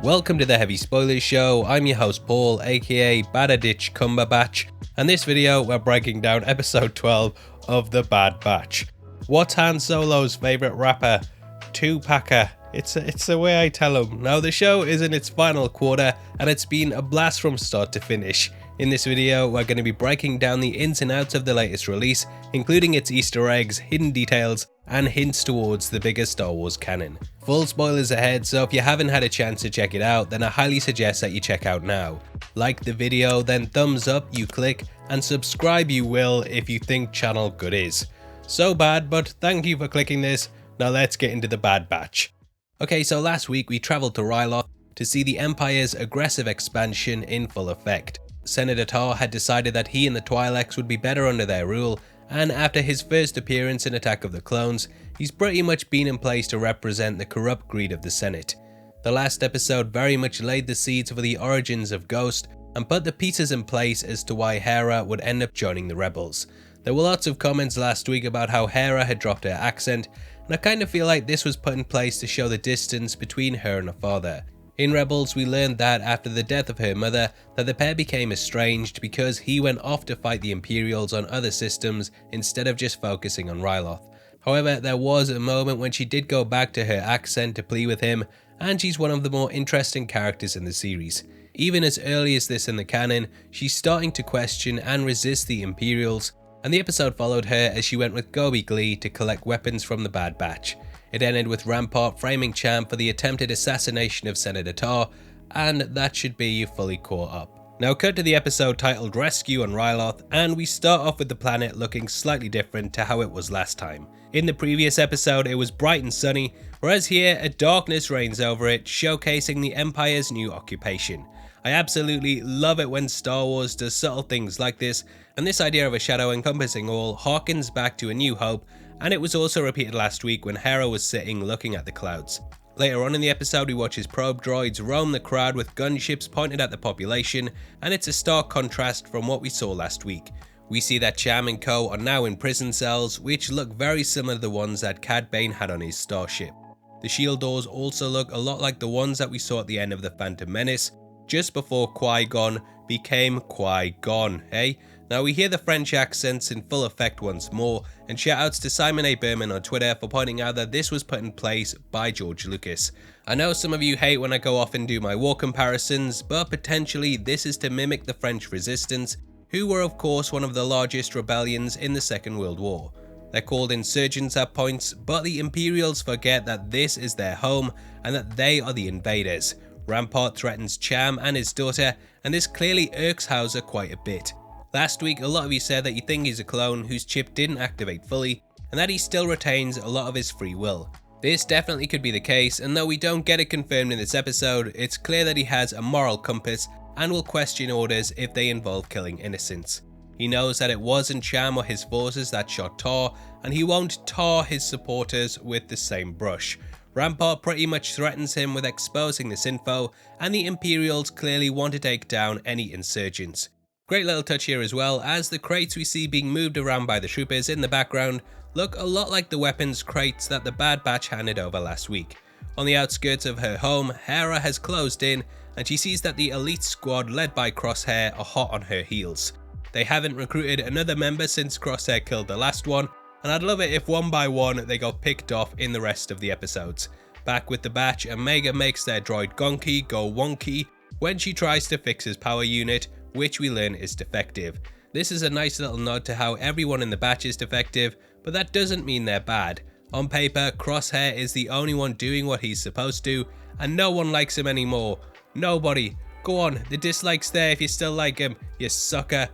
Welcome to the Heavy Spoilers Show. I'm your host Paul, aka Badaditch Cumberbatch, and this video we're breaking down episode 12 of The Bad Batch. What's Han Solo's favourite rapper? Two-packer. It's the way I tell him. Now the show is in its final quarter and it's been a blast from start to finish. In this video we're going to be breaking down the ins and outs of the latest release, including its Easter eggs, hidden details, and hints towards the bigger Star Wars canon. Full spoilers ahead, so if you haven't had a chance to check it out, then I highly suggest that you check out now. Like the video, then thumbs up you click, and subscribe you will if you think channel good is. So bad, but thank you for clicking this. Now let's get into the Bad Batch. Okay, so last week we travelled to Ryloth to see the Empire's aggressive expansion in full effect. Senator Tar had decided that he and the Twi'leks would be better under their rule, and after his first appearance in Attack of the Clones, he's pretty much been in place to represent the corrupt greed of the Senate. The last episode very much laid the seeds for the origins of Ghost and put the pieces in place as to why Hera would end up joining the rebels. There were lots of comments last week about how Hera had dropped her accent, and I kind of feel like this was put in place to show the distance between her and her father. In Rebels, we learned that after the death of her mother, that the pair became estranged because he went off to fight the Imperials on other systems instead of just focusing on Ryloth. However, there was a moment when she did go back to her accent to plead with him, and she's one of the more interesting characters in the series. Even as early as this in the canon, she's starting to question and resist the Imperials, and the episode followed her as she went with Gobi Glee to collect weapons from the Bad Batch. It ended with Rampart framing Champ for the attempted assassination of Senator Tar, and that should be you fully caught up. Now cut to the episode titled Rescue on Ryloth, and we start off with the planet looking slightly different to how it was last time. In the previous episode it was bright and sunny, whereas here a darkness reigns over it, showcasing the Empire's new occupation. I absolutely love it when Star Wars does subtle things like this, and this idea of a shadow encompassing all harkens back to A New Hope, and it was also repeated last week when Hera was sitting looking at the clouds. Later on in the episode we watch as probe droids roam the crowd with gunships pointed at the population, and it's a stark contrast from what we saw last week. We see that Cham and co are now in prison cells, which look very similar to the ones that Cad Bane had on his starship. The shield doors also look a lot like the ones that we saw at the end of The Phantom Menace, just before Qui-Gon became Qui-Gon, eh? Now we hear the French accents in full effect once more, and shoutouts to Simon A. Berman on Twitter for pointing out that this was put in place by George Lucas. I know some of you hate when I go off and do my war comparisons, but potentially this is to mimic the French resistance, who were of course one of the largest rebellions in the Second World War. They're called insurgents at points, but the Imperials forget that this is their home and that they are the invaders. Rampart threatens Cham and his daughter, and this clearly irks Hauser quite a bit. Last week a lot of you said that you think he's a clone whose chip didn't activate fully, and that he still retains a lot of his free will. This definitely could be the case, and though we don't get it confirmed in this episode, it's clear that he has a moral compass and will question orders if they involve killing innocents. He knows that it wasn't Cham or his forces that shot Tar, and he won't tar his supporters with the same brush. Rampart pretty much threatens him with exposing this info, and the Imperials clearly want to take down any insurgents. Great little touch here as well, as the crates we see being moved around by the troopers in the background look a lot like the weapons crates that the Bad Batch handed over last week. On the outskirts of her home, Hera has closed in, and she sees that the elite squad led by Crosshair are hot on her heels. They haven't recruited another member since Crosshair killed the last one, and I'd love it if one by one they got picked off in the rest of the episodes. Back with the batch, Omega makes their droid Gonki go wonky when she tries to fix his power unit, which we learn is defective. This is a nice little nod to how everyone in the batch is defective, but that doesn't mean they're bad. On paper, Crosshair is the only one doing what he's supposed to, and no one likes him anymore. Nobody. Go on, the dislike's there if you still like him, you sucker.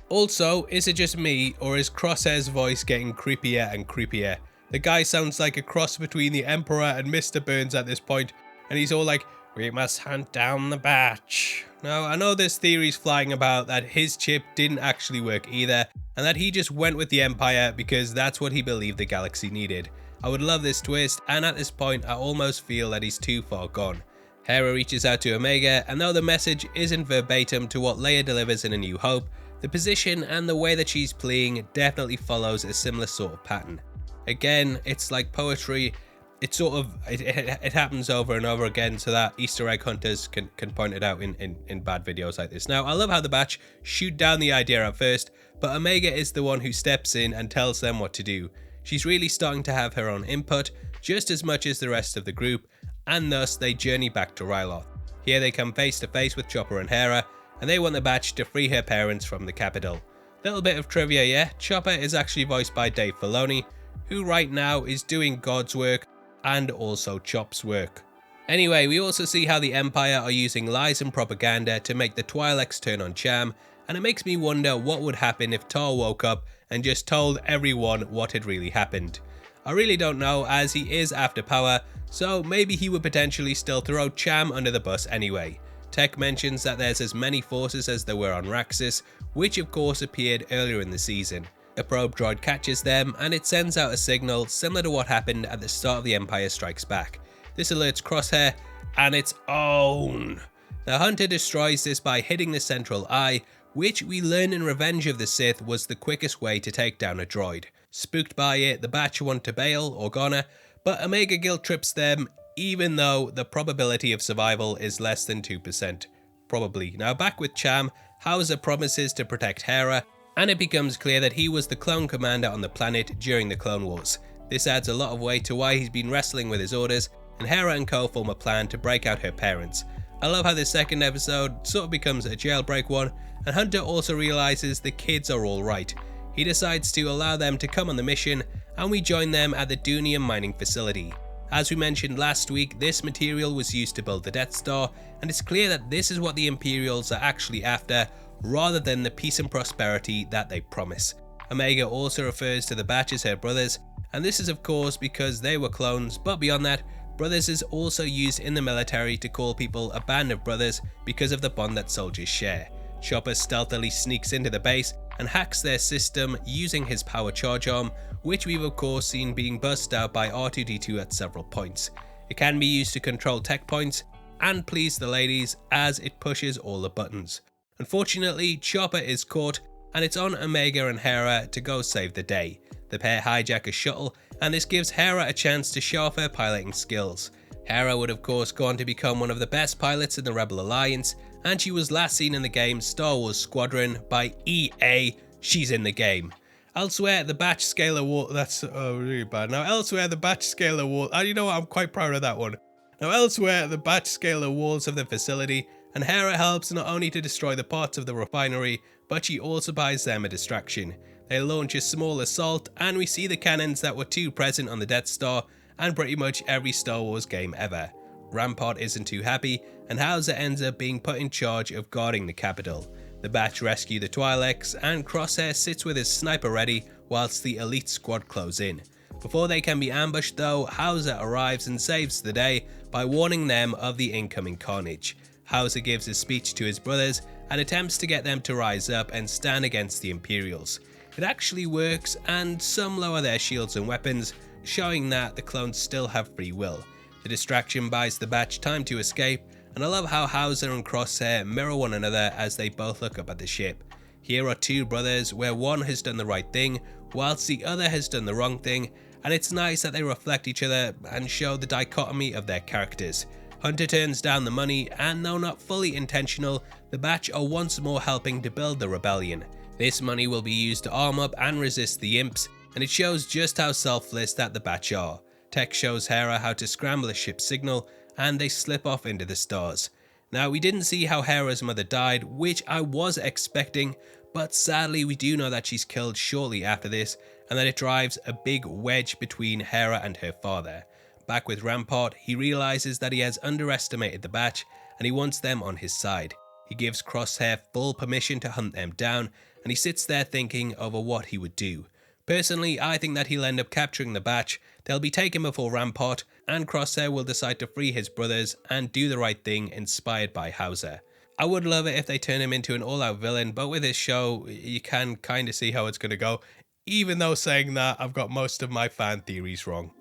Also, is it just me, or is Crosshair's voice getting creepier and creepier? The guy sounds like a cross between the Emperor and Mr. Burns at this point, and he's all like, "We must hunt down the batch." Now, I know there's theories flying about that his chip didn't actually work either, and that he just went with the Empire because that's what he believed the galaxy needed. I would love this twist, and at this point I almost feel that he's too far gone. Hera reaches out to Omega, and though the message isn't verbatim to what Leia delivers in A New Hope, the position and the way that she's playing definitely follows a similar sort of pattern. Again, it's like poetry. it happens over and over again, so that Easter egg hunters can point it out in bad videos like this. Now, I love how the batch shoot down the idea at first, but Omega is the one who steps in and tells them what to do. She's really starting to have her own input, just as much as the rest of the group, and thus they journey back to Ryloth. Here they come face to face with Chopper and Hera, and they want the batch to free her parents from the capital. Little bit of trivia, yeah, Chopper is actually voiced by Dave Filoni, who right now is doing God's work and also Chop's work. Anyway, we also see how the Empire are using lies and propaganda to make the Twi'leks turn on Cham, and it makes me wonder what would happen if Tar woke up and just told everyone what had really happened. I really don't know, as he is after power, so maybe he would potentially still throw Cham under the bus anyway. Tech mentions that there's as many forces as there were on Raxus, which of course appeared earlier in the season. A probe droid catches them and it sends out a signal similar to what happened at the start of The Empire Strikes Back. This alerts Crosshair and its own. The Hunter destroys this by hitting the central eye, which we learn in Revenge of the Sith was the quickest way to take down a droid. Spooked by it, the batch want to bail Organa, but Omega guilt trips them, even though the probability of survival is less than 2%. Probably. Now back with Cham, Hauser promises to protect Hera, and it becomes clear that he was the clone commander on the planet during the Clone Wars. This adds a lot of weight to why he's been wrestling with his orders, and Hera and co form a plan to break out her parents. I love how this second episode sort of becomes a jailbreak one, and Hunter also realizes the kids are alright. He decides to allow them to come on the mission, and we join them at the Dunium mining facility. As we mentioned last week, this material was used to build the Death Star, and it's clear that this is what the Imperials are actually after, rather than the peace and prosperity that they promise. Omega also refers to the batch as her brothers, and this is of course because they were clones, but beyond that, brothers is also used in the military to call people a band of brothers because of the bond that soldiers share. Chopper stealthily sneaks into the base and hacks their system using his power charge arm, which we've of course seen being burst out by R2-D2 at several points. It can be used to control tech points and please the ladies as it pushes all the buttons. Unfortunately, Chopper is caught and it's on Omega and Hera to go save the day. The pair hijack a shuttle and this gives Hera a chance to show off her piloting skills. Hera would of course go on to become one of the best pilots in the Rebel Alliance, and she was last seen in the game Star Wars Squadron by EA. She's in the game. Elsewhere, the batch scalar wall, that's really bad. Now elsewhere, the batch scalar wall, and you know what, I'm quite proud of that one. Now elsewhere, the batch scalar walls of the facility, and Hera helps not only to destroy the parts of the refinery, but she also buys them a distraction. They launch a small assault, and we see the cannons that were too present on the Death Star, and pretty much every Star Wars game ever. Rampart isn't too happy, and Hauser ends up being put in charge of guarding the capital. The batch rescue the Twi'leks, and Crosshair sits with his sniper ready whilst the elite squad close in. Before they can be ambushed though, Hauser arrives and saves the day by warning them of the incoming carnage. Hauser gives a speech to his brothers and attempts to get them to rise up and stand against the Imperials. It actually works, and some lower their shields and weapons, showing that the clones still have free will. The distraction buys the batch time to escape, and I love how Hauser and Crosshair mirror one another as they both look up at the ship. Here are two brothers where one has done the right thing, whilst the other has done the wrong thing, and it's nice that they reflect each other and show the dichotomy of their characters. Hunter turns down the money, and though not fully intentional, the batch are once more helping to build the rebellion. This money will be used to arm up and resist the imps, and it shows just how selfless that the batch are. Tech shows Hera how to scramble a ship's signal, and they slip off into the stars. Now, we didn't see how Hera's mother died, which I was expecting, but sadly we do know that she's killed shortly after this, and that it drives a big wedge between Hera and her father. Back with Rampart, he realizes that he has underestimated the batch, and he wants them on his side. He gives Crosshair full permission to hunt them down, and he sits there thinking over what he would do. Personally, I think that he'll end up capturing the batch, they'll be taken before Rampart, and Crosshair will decide to free his brothers and do the right thing inspired by Hauser. I would love it if they turn him into an all-out villain, but with this show, you can kind of see how it's going to go, even though saying that, I've got most of my fan theories wrong.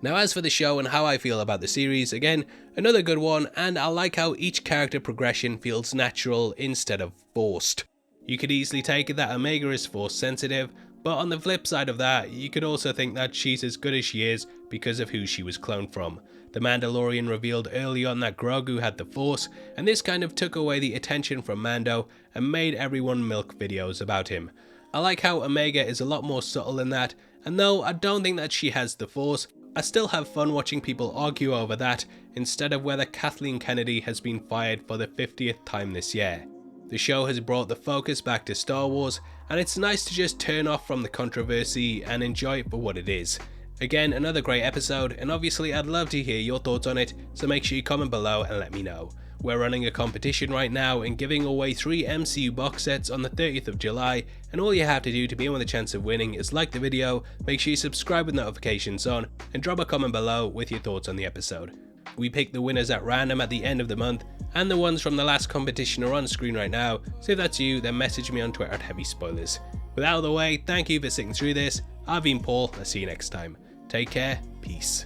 Now as for the show and how I feel about the series, again, another good one, and I like how each character progression feels natural instead of forced. You could easily take it that Omega is force sensitive, but on the flip side of that, you could also think that she's as good as she is because of who she was cloned from. The Mandalorian revealed early on that Grogu had the Force, and this kind of took away the attention from Mando and made everyone milk videos about him. I like how Omega is a lot more subtle than that, and though I don't think that she has the Force, I still have fun watching people argue over that instead of whether Kathleen Kennedy has been fired for the 50th time this year. The show has brought the focus back to Star Wars, and it's nice to just turn off from the controversy and enjoy it for what it is. Again, another great episode, and obviously I'd love to hear your thoughts on it, so make sure you comment below and let me know. We're running a competition right now and giving away 3 MCU box sets on the 30th of July, and all you have to do to be in with a chance of winning is like the video, make sure you subscribe with notifications on, and drop a comment below with your thoughts on the episode. We pick the winners at random at the end of the month, and the ones from the last competition are on screen right now, so if that's you, then message me on Twitter at HeavySpoilers. With that out of the way, thank you for sticking through this. I've been Paul, I'll see you next time. Take care, peace.